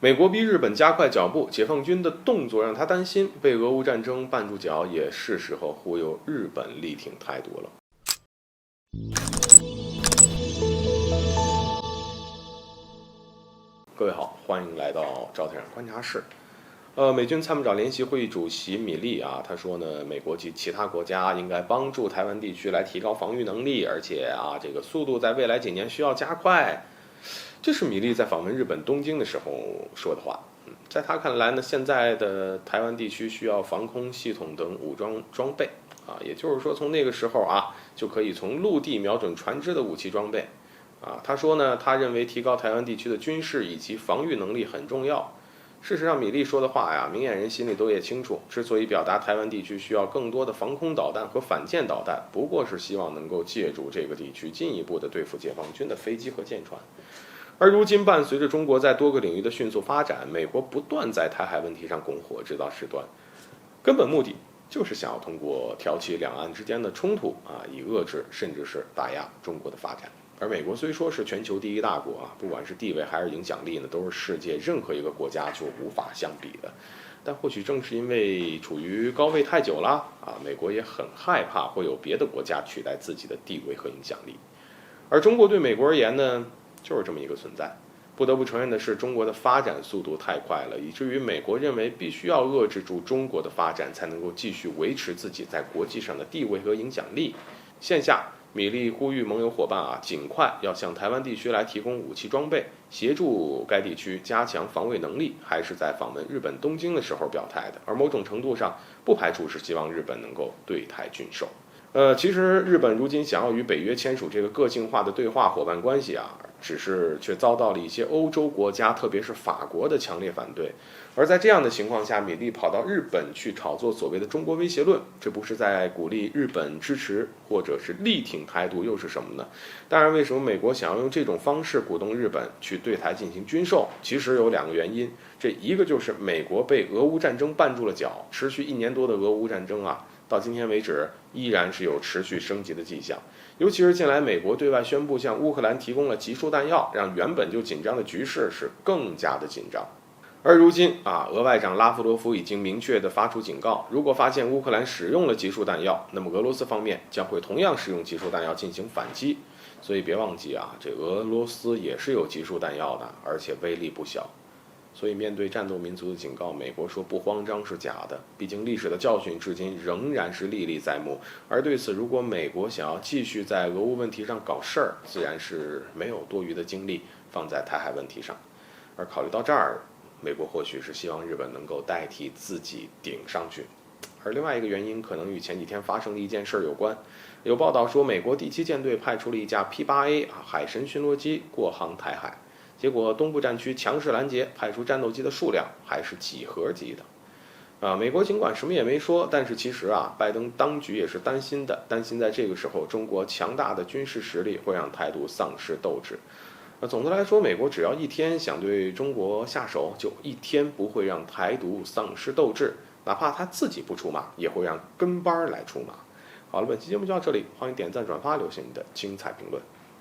美国逼日本加快脚步，解放军的动作让他担心被俄乌战争绊住脚，也是时候忽悠日本力挺台独了。各位好，欢迎来到赵太阳观察室。美军参谋长联席会议主席米利他说呢，美国及其他国家应该帮助台湾地区来提高防御能力，而且这个速度在未来几年需要加快。这是米利在访问日本东京的时候说的话。在他看来呢，现在的台湾地区需要防空系统等武装装备也就是说从那个时候就可以从陆地瞄准船只的武器装备他说呢，他认为提高台湾地区的军事以及防御能力很重要。事实上，米利说的话明眼人心里都也清楚，之所以表达台湾地区需要更多的防空导弹和反舰导弹，不过是希望能够借助这个地区进一步的对付解放军的飞机和舰船。而如今伴随着中国在多个领域的迅速发展，美国不断在台海问题上拱火制造事端，根本目的就是想要通过挑起两岸之间的冲突以遏制甚至是打压中国的发展。而美国虽说是全球第一大国不管是地位还是影响力呢，都是世界任何一个国家就无法相比的。但或许正是因为处于高位太久了美国也很害怕会有别的国家取代自己的地位和影响力。而中国对美国而言呢，就是这么一个存在。不得不承认的是，中国的发展速度太快了，以至于美国认为必须要遏制住中国的发展，才能够继续维持自己在国际上的地位和影响力。线下，米利呼吁盟友伙伴尽快要向台湾地区来提供武器装备，协助该地区加强防卫能力，还是在访问日本东京的时候表态的。而某种程度上，不排除是希望日本能够对台军售。其实日本如今想要与北约签署这个个性化的对话伙伴关系只是却遭到了一些欧洲国家，特别是法国的强烈反对。而在这样的情况下，米利跑到日本去炒作所谓的中国威胁论，这不是在鼓励日本支持或者是力挺台独又是什么呢？当然，为什么美国想要用这种方式鼓动日本去对台进行军售，其实有两个原因。这一个就是美国被俄乌战争绊住了脚，持续1年多的俄乌战争到今天为止依然是有持续升级的迹象。尤其是近来美国对外宣布向乌克兰提供了集束弹药，让原本就紧张的局势是更加的紧张。而如今俄外长拉夫罗夫已经明确地发出警告，如果发现乌克兰使用了集束弹药，那么俄罗斯方面将会同样使用集束弹药进行反击。所以别忘记这俄罗斯也是有集束弹药的，而且威力不小。所以面对战斗民族的警告，美国说不慌张是假的，毕竟历史的教训至今仍然是历历在目。而对此，如果美国想要继续在俄乌问题上搞事儿，自然是没有多余的精力放在台海问题上。而考虑到这儿，美国或许是希望日本能够代替自己顶上去。而另外一个原因可能与前几天发生的一件事有关。有报道说，美国第7舰队派出了一架 P-8A 海神巡逻机过航台海，结果东部战区强势拦截，派出战斗机的数量还是几何级的。美国尽管什么也没说，但是其实拜登当局也是担心在这个时候中国强大的军事实力会让台独丧失斗志。总的来说，美国只要一天想对中国下手，就一天不会让台独丧失斗志，哪怕他自己不出马，也会让跟班来出马。好了，本期节目就到这里，欢迎点赞转发，留下你的精彩评论。